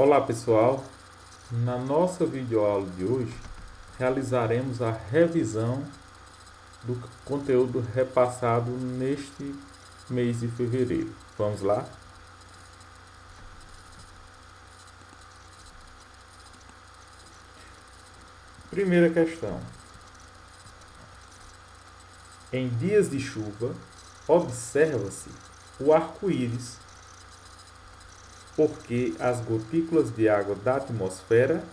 Olá pessoal, na nossa videoaula de hoje realizaremos a revisão do conteúdo repassado neste mês de fevereiro. Vamos lá? Primeira questão. Em dias de chuva, observa-se o arco-íris porque as gotículas de água da atmosfera,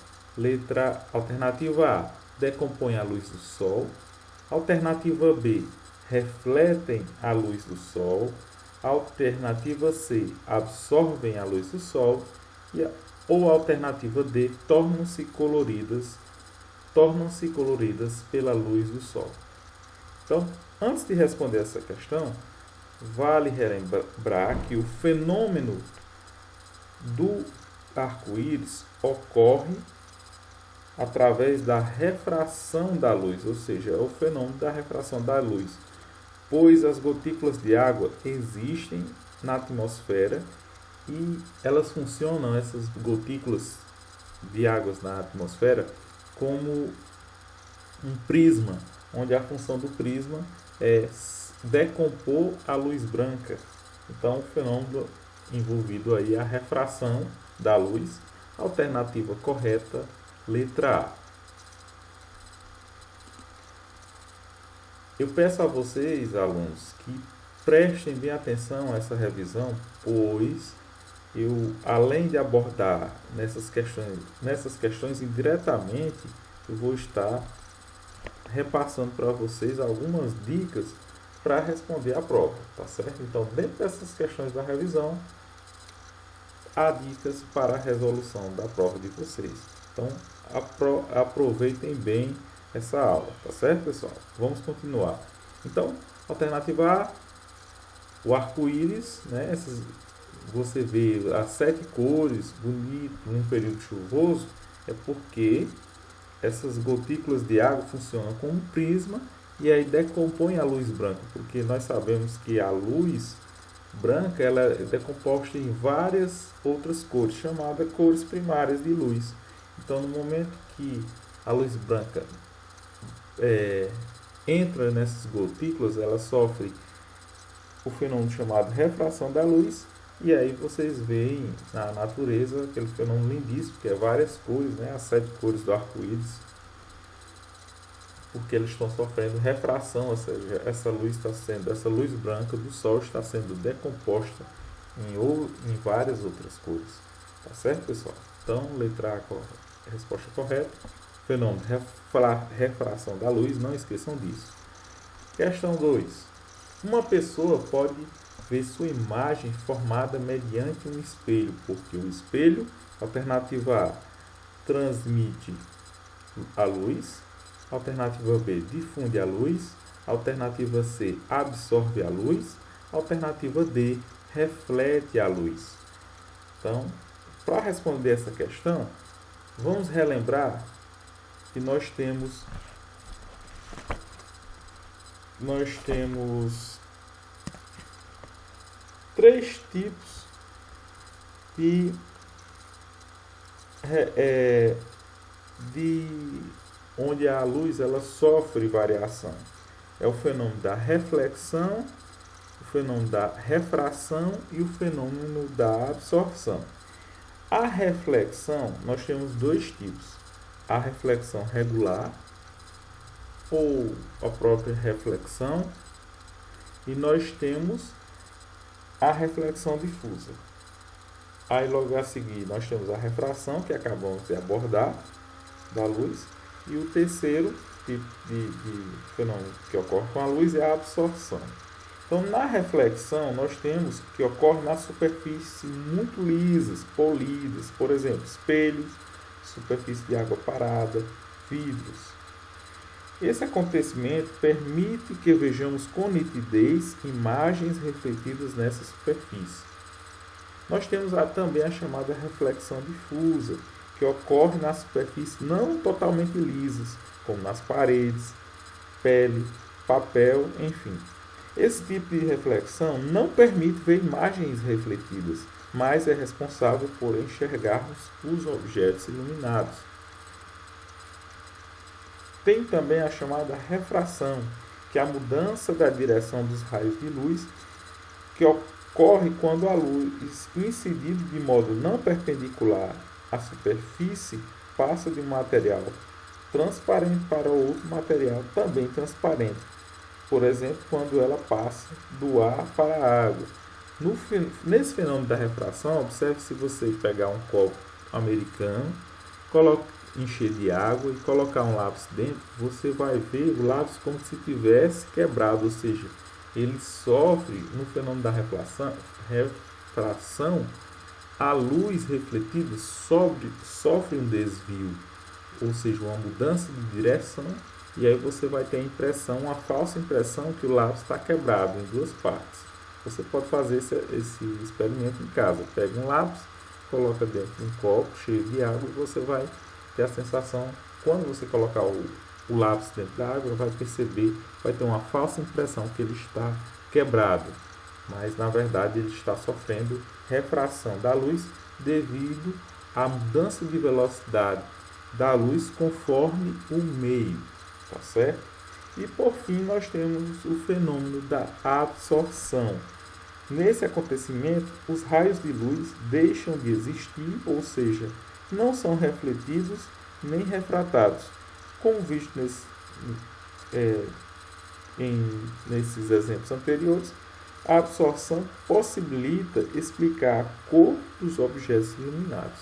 alternativa A, decompõem a luz do Sol, alternativa B, refletem a luz do Sol, alternativa C, absorvem a luz do Sol, ou alternativa D, tornam-se coloridas pela luz do Sol. Então, antes de responder essa questão, vale relembrar que o fenômeno do arco-íris ocorre através da refração da luz, ou seja, é o fenômeno da refração da luz, pois as gotículas de água existem na atmosfera e elas funcionam, essas gotículas de água na atmosfera, como um prisma, onde a função do prisma é decompor a luz branca. Então, o fenômeno envolvido aí é a refração da luz. Alternativa correta, letra A. Eu peço a vocês, alunos, que prestem bem atenção a essa revisão, pois eu, além de abordar nessas questões indiretamente, eu vou estar repassando para vocês algumas dicas para responder a prova, tá certo? Então, dentro dessas questões da revisão, há dicas para a resolução da prova de vocês. Então, aproveitem bem essa aula, tá certo, pessoal? Vamos continuar. Então, alternativa A, o arco-íris, né? Você vê as 7 cores bonito num período chuvoso, é porque essas gotículas de água funcionam como um prisma e aí decompõem a luz branca, porque nós sabemos que a luz branca ela é decomposta em várias outras cores, chamadas cores primárias de luz. Então, no momento que a luz branca entra nessas gotículas, ela sofre o fenômeno chamado refração da luz, e aí vocês veem na natureza aquele fenômeno lindíssimo, que é várias cores, né? As 7 cores do arco-íris, porque eles estão sofrendo refração, ou seja, essa luz branca do Sol está sendo decomposta em várias outras cores. Tá certo, pessoal? Então, letra A, resposta correta. Fenômeno refração da luz, não esqueçam disso. Questão 2. Uma pessoa pode ver sua imagem formada mediante um espelho, porque o espelho, alternativa A, transmite a luz, alternativa B, difunde a luz, alternativa C, absorve a luz, alternativa D, reflete a luz. Então, para responder essa questão, vamos relembrar que nós temos 3 tipos de onde a luz ela sofre variação. É o fenômeno da reflexão, o fenômeno da refração e o fenômeno da absorção. A reflexão, nós temos 2 tipos. A reflexão regular, ou a própria reflexão, e nós temos a reflexão difusa. Aí logo a seguir nós temos a refração, que acabamos de abordar, da luz, e o terceiro tipo de fenômeno que ocorre com a luz é a absorção. Então, na reflexão, nós temos que ocorre nas superfícies muito lisas, polidas, por exemplo, espelhos, superfície de água parada, vidros. Esse acontecimento permite que vejamos com nitidez imagens refletidas nessa superfície. Nós temos também a chamada reflexão difusa, que ocorre nas superfícies não totalmente lisas, como nas paredes, pele, papel, enfim. Esse tipo de reflexão não permite ver imagens refletidas, mas é responsável por enxergarmos os objetos iluminados. Tem também a chamada refração, que é a mudança da direção dos raios de luz, que ocorre quando a luz, incidida de modo não perpendicular à superfície, passa de um material transparente para outro material também transparente. Por exemplo, quando ela passa do ar para a água. Nesse fenômeno da refração, observe se você pegar um copo americano, encher de água e colocar um lápis dentro, você vai ver o lápis como se tivesse quebrado, ou seja, ele sofre, no fenômeno da refração, a luz refletida sofre um desvio, ou seja, uma mudança de direção, e aí você vai ter a impressão, uma falsa impressão que o lápis está quebrado em duas partes. Você pode fazer esse experimento em casa. Pega um lápis, coloca dentro de um copo cheio de água e você vai ter a sensação, quando você colocar o lápis dentro da água, vai perceber, vai ter uma falsa impressão que ele está quebrado, mas na verdade ele está sofrendo refração da luz devido à mudança de velocidade da luz conforme o meio, tá certo? E por fim nós temos o fenômeno da absorção. Nesse acontecimento, os raios de luz deixam de existir, ou seja, não são refletidos nem refratados. Como visto nesses exemplos anteriores, a absorção possibilita explicar a cor dos objetos iluminados.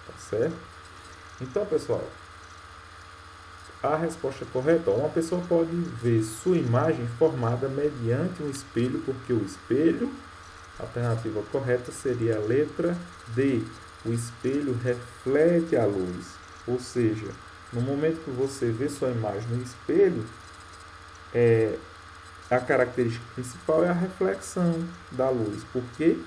Tá certo? Então, pessoal, a resposta correta, uma pessoa pode ver sua imagem formada mediante um espelho, porque o espelho, a alternativa correta seria a letra D. O espelho reflete a luz, ou seja, no momento que você vê sua imagem no espelho, a característica principal é a reflexão da luz. Por quê?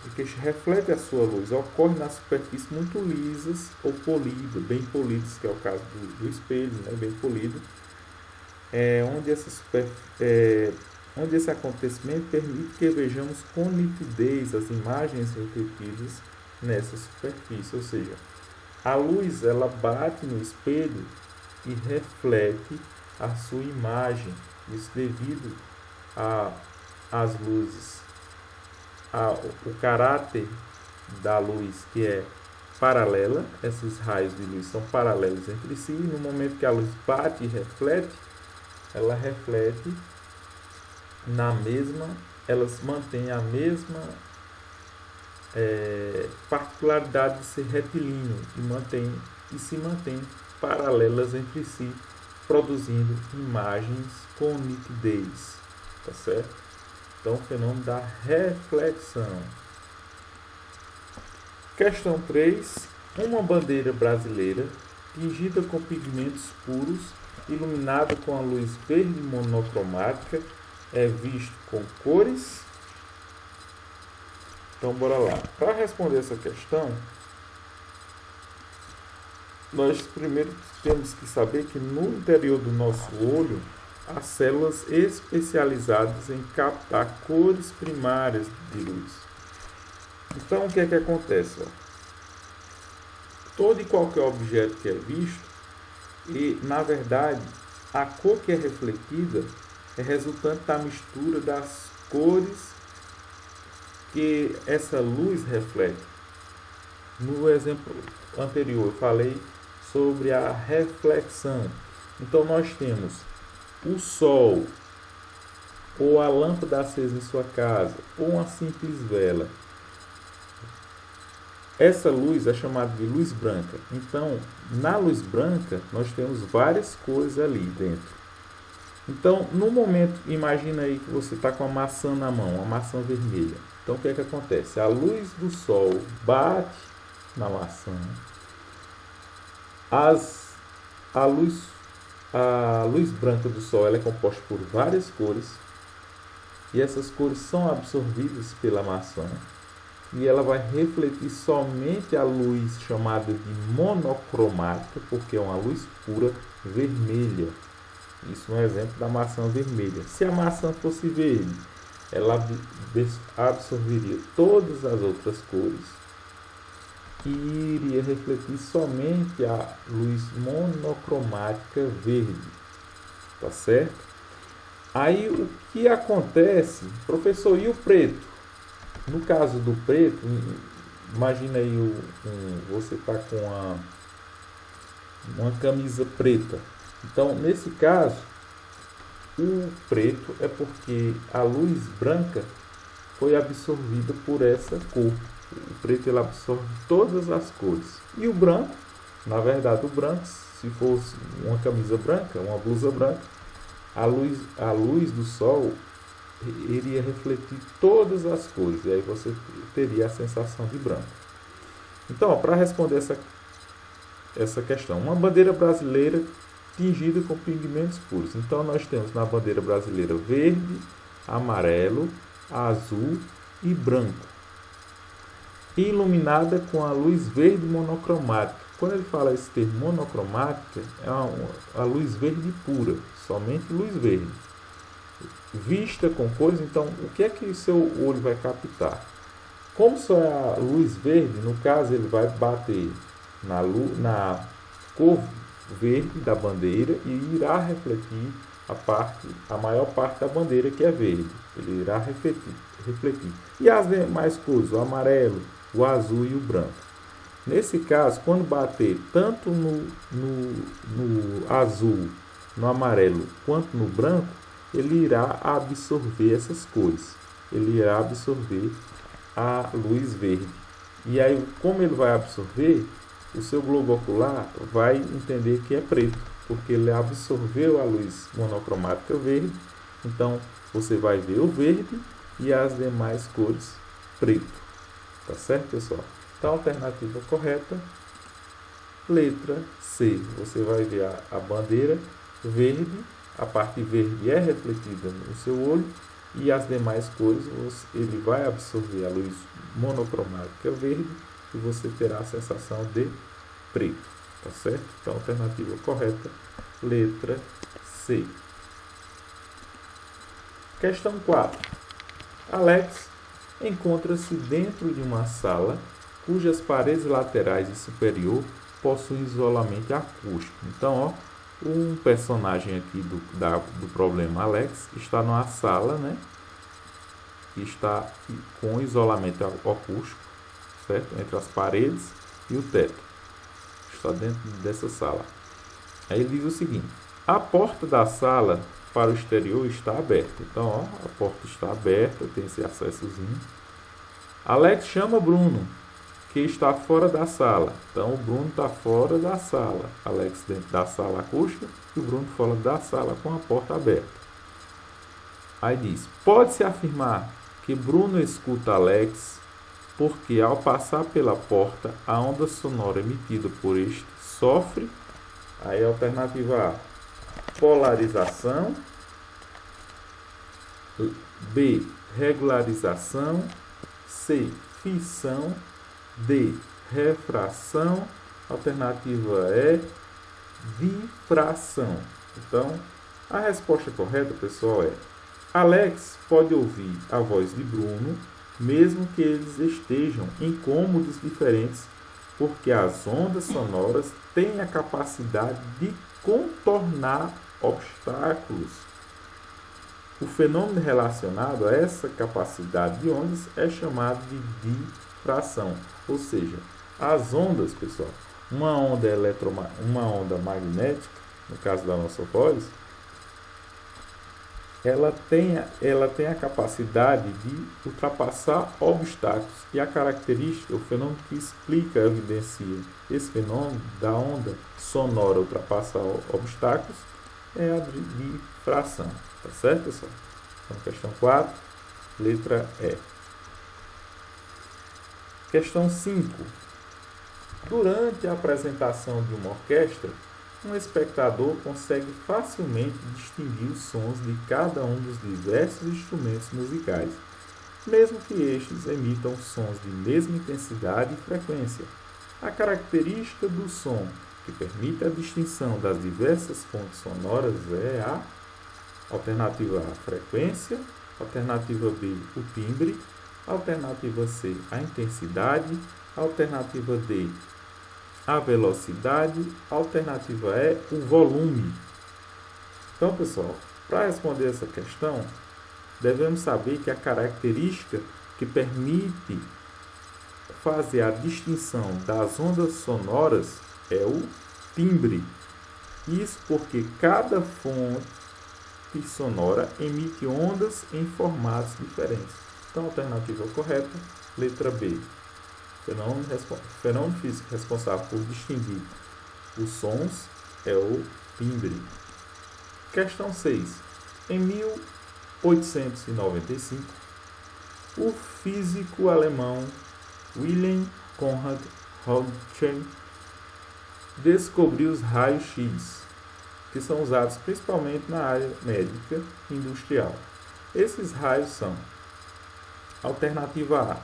Porque reflete a sua luz, ocorre na superfície muito lisas ou polidas, bem polidas, que é o caso do espelho, né? Bem polido, onde esse acontecimento permite que vejamos com nitidez as imagens refletidas nessa superfície, ou seja, a luz ela bate no espelho e reflete a sua imagem, isso devido às luzes. O caráter da luz que é paralela, esses raios de luz são paralelos entre si, e no momento que a luz bate e reflete, ela reflete elas mantêm a mesma particularidade de ser retilíneo e se mantêm paralelas entre si, produzindo imagens com nitidez, tá certo? Então, o fenômeno da reflexão. Questão 3. Uma bandeira brasileira, tingida com pigmentos puros, iluminada com a luz verde monocromática, é visto com cores? Então, bora lá. Para responder essa questão, nós primeiro temos que saber que no interior do nosso olho, há células especializadas em captar cores primárias de luz. Então, o que é que acontece? Todo e qualquer objeto que é visto, e na verdade, a cor que é refletida é resultante da mistura das cores que essa luz reflete. No exemplo anterior, eu falei sobre a reflexão. Então, nós temos o sol, ou a lâmpada acesa em sua casa, ou uma simples vela. Essa luz é chamada de luz branca. Então, na luz branca, nós temos várias cores ali dentro. Então, no momento, imagina aí que você está com a maçã na mão, uma maçã vermelha. Então, o que é que acontece? A luz do sol bate na maçã. A luz branca do sol ela é composta por várias cores. E essas cores são absorvidas pela maçã. E ela vai refletir somente a luz chamada de monocromática, porque é uma luz pura vermelha. Isso é um exemplo da maçã vermelha. Se a maçã fosse verde, ela absorveria todas as outras cores e iria refletir somente a luz monocromática verde, tá certo? Aí o que acontece, professor, e o preto? No caso do preto, imagina aí você está com uma camisa preta. Então, nesse caso, o preto é porque a luz branca foi absorvida por essa cor. O preto ele absorve todas as cores. E o branco, na verdade, o branco, se fosse uma camisa branca, uma blusa branca, a luz do sol iria refletir todas as cores. E aí você teria a sensação de branco. Então, para responder essa questão, uma bandeira brasileira tingida com pigmentos puros. Então, nós temos na bandeira brasileira verde, amarelo, azul e branco, iluminada com a luz verde monocromática. Quando ele fala esse termo monocromática, é a luz verde pura, somente luz verde. Vista com cores, então, o que é que o seu olho vai captar? Como só é a luz verde, no caso, ele vai bater na cor verde da bandeira e irá refletir a maior parte da bandeira, que é verde. Ele irá refletir. E as demais cores, o amarelo, o azul e o branco. Nesse caso, quando bater tanto no azul, no amarelo, quanto no branco, ele irá absorver essas cores. Ele irá absorver a luz verde. E aí, como ele vai absorver, o seu globo ocular vai entender que é preto, porque ele absorveu a luz monocromática verde. Então, você vai ver o verde e as demais cores preto. Tá certo, pessoal? Então, a alternativa correta, letra C. Você vai ver a bandeira verde, a parte verde é refletida no seu olho e as demais cores ele vai absorver a luz monocromática verde e você terá a sensação de preto. Tá certo? Então, a alternativa correta, letra C. Questão 4. Alex encontra-se dentro de uma sala cujas paredes laterais e superior possuem isolamento acústico. Então, ó, um personagem aqui do problema Alex está numa sala, né? Que está com isolamento acústico, certo? Entre as paredes e o teto. Está dentro dessa sala. Aí ele diz o seguinte: a porta da sala para o exterior está aberta. Então, ó, a porta está aberta, tem esse acessozinho. Alex chama Bruno, que está fora da sala. Então, o Bruno está fora da sala. Alex dentro da sala acústica e o Bruno fora da sala com a porta aberta. Aí diz: pode-se afirmar que Bruno escuta Alex porque, ao passar pela porta, a onda sonora emitida por este sofre. Aí, alternativa A, polarização. B, regularização. C, fissão. D, refração. Alternativa E, difração. Então, a resposta correta, pessoal, é: Alex pode ouvir a voz de Bruno, mesmo que eles estejam em cômodos diferentes, porque as ondas sonoras têm a capacidade de contornar obstáculos. O fenômeno relacionado a essa capacidade de ondas é chamado de difração. Ou seja, as ondas, pessoal, uma onda magnética, no caso da nossa voz, ela tem a capacidade de ultrapassar obstáculos. E a característica, o fenômeno que explica, evidencia esse fenômeno da onda sonora ultrapassar obstáculos é a difração. Tá certo, pessoal? Então, questão 4, letra E. Questão 5. Durante a apresentação de uma orquestra, um espectador consegue facilmente distinguir os sons de cada um dos diversos instrumentos musicais, mesmo que estes emitam sons de mesma intensidade e frequência. A característica do som que permite a distinção das diversas fontes sonoras é a alternativa A, frequência, Alternativa B, o timbre. Alternativa C, a intensidade. Alternativa D, a velocidade. Alternativa E, o volume. Então, pessoal, para responder essa questão, devemos saber que a característica que permite fazer a distinção das ondas sonoras é o timbre. Isso porque cada fonte sonora emite ondas em formatos diferentes. Então, a alternativa correta, letra B. Fenômeno físico responsável por distinguir os sons é o timbre. Questão 6. Em 1895, o físico alemão Wilhelm Conrad Roentgen descobriu os raios X, que são usados principalmente na área médica e industrial. Esses raios são: alternativa A,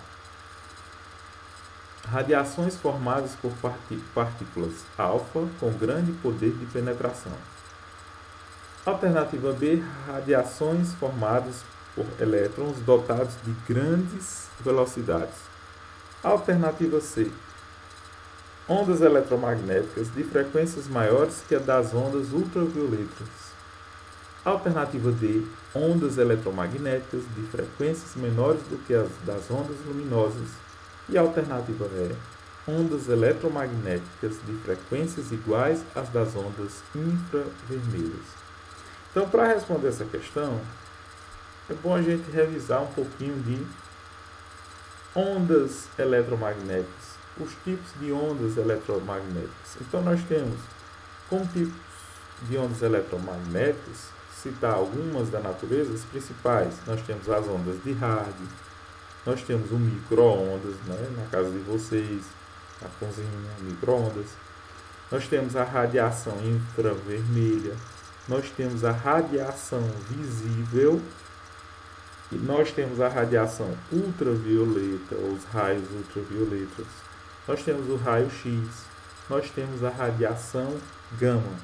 radiações formadas por partículas alfa com grande poder de penetração. Alternativa B, radiações formadas por elétrons dotados de grandes velocidades. Alternativa C, ondas eletromagnéticas de frequências maiores que a das ondas ultravioletas. Alternativa D, ondas eletromagnéticas de frequências menores do que as das ondas luminosas. E alternativa E, ondas eletromagnéticas de frequências iguais às das ondas infravermelhas. Então, para responder essa questão, é bom a gente revisar um pouquinho de ondas eletromagnéticas, os tipos de ondas eletromagnéticas. Então, nós temos como tipos de ondas eletromagnéticas, citar algumas da natureza, as principais. Nós temos as ondas de rádio, nós temos o micro-ondas, né, na casa de vocês, a cozinha, micro-ondas. Nós temos a radiação infravermelha, nós temos a radiação visível, e nós temos a radiação ultravioleta, ou os raios ultravioletas. Nós temos o raio X, nós temos a radiação gama.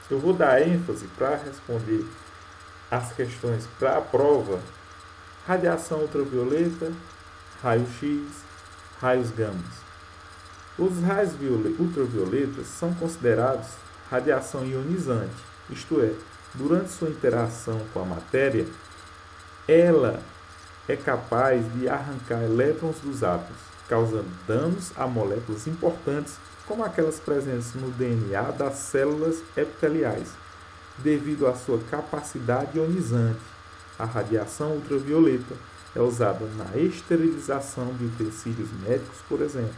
Eu vou dar ênfase para responder as questões para a prova: radiação ultravioleta, raio X, raios gama. Os raios ultravioletas são considerados radiação ionizante, isto é, durante sua interação com a matéria, ela é capaz de arrancar elétrons dos átomos, causando danos a moléculas importantes, como aquelas presentes no DNA das células epiteliais, devido à sua capacidade ionizante. A radiação ultravioleta é usada na esterilização de utensílios médicos, por exemplo.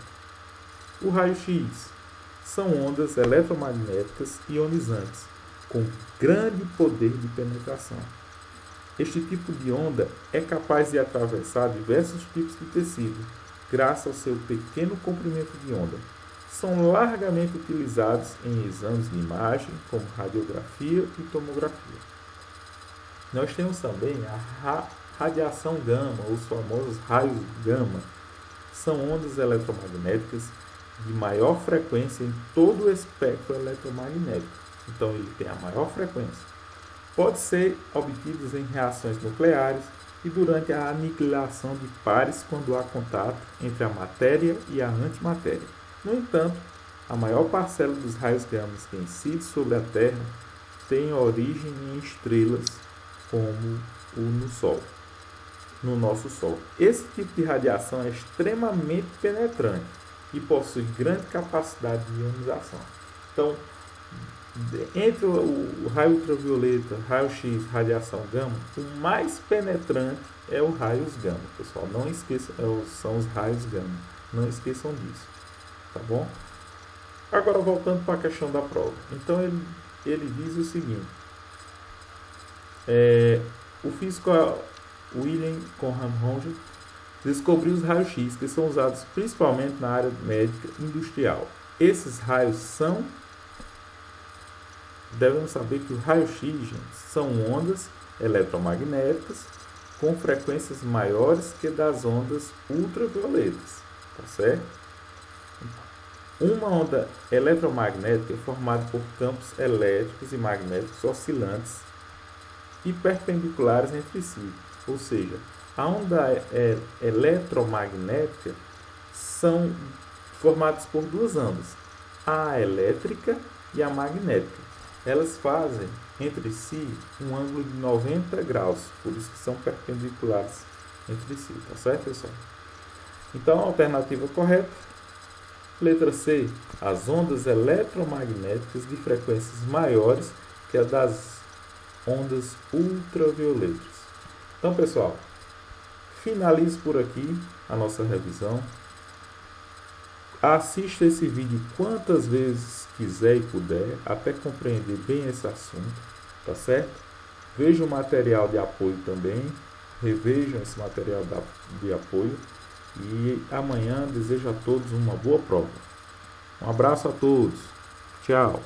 O raio-x são ondas eletromagnéticas ionizantes, com grande poder de penetração. Este tipo de onda é capaz de atravessar diversos tipos de tecido, graças ao seu pequeno comprimento de onda. São largamente utilizados em exames de imagem, como radiografia e tomografia. Nós temos também a radiação gama, os famosos raios gama. São ondas eletromagnéticas de maior frequência em todo o espectro eletromagnético. Então, ele tem a maior frequência. Pode ser obtidos em reações nucleares e durante a aniquilação de pares quando há contato entre a matéria e a antimatéria. No entanto, a maior parcela dos raios gama que incidem sobre a Terra tem origem em estrelas como no nosso Sol. Esse tipo de radiação é extremamente penetrante e possui grande capacidade de ionização. Então, entre o raio ultravioleta, raio-x, radiação gama, o mais penetrante é o raios gama, pessoal. Não esqueçam, são os raios gama. Não esqueçam disso, tá bom? Agora, voltando para a questão da prova. Então, ele diz o seguinte: o físico Wilhelm Conrad Roentgen descobriu os raios-x, que são usados principalmente na área médica e industrial. Esses raios devemos saber que os raios-x são ondas eletromagnéticas com frequências maiores que das ondas ultravioletas, tá certo? Uma onda eletromagnética é formada por campos elétricos e magnéticos oscilantes e perpendiculares entre si. Ou seja, a onda eletromagnética são formadas por duas ondas, a elétrica e a magnética. Elas fazem entre si um ângulo de 90 graus, por isso que são perpendiculares entre si, tá certo, pessoal? Então, a alternativa correta, letra C, as ondas eletromagnéticas de frequências maiores que a das ondas ultravioletas. Então, pessoal, finalizo por aqui a nossa revisão. Assista esse vídeo quantas vezes quiser e puder, até compreender bem esse assunto, tá certo? Veja o material de apoio também, revejam esse material de apoio e amanhã desejo a todos uma boa prova. Um abraço a todos, tchau!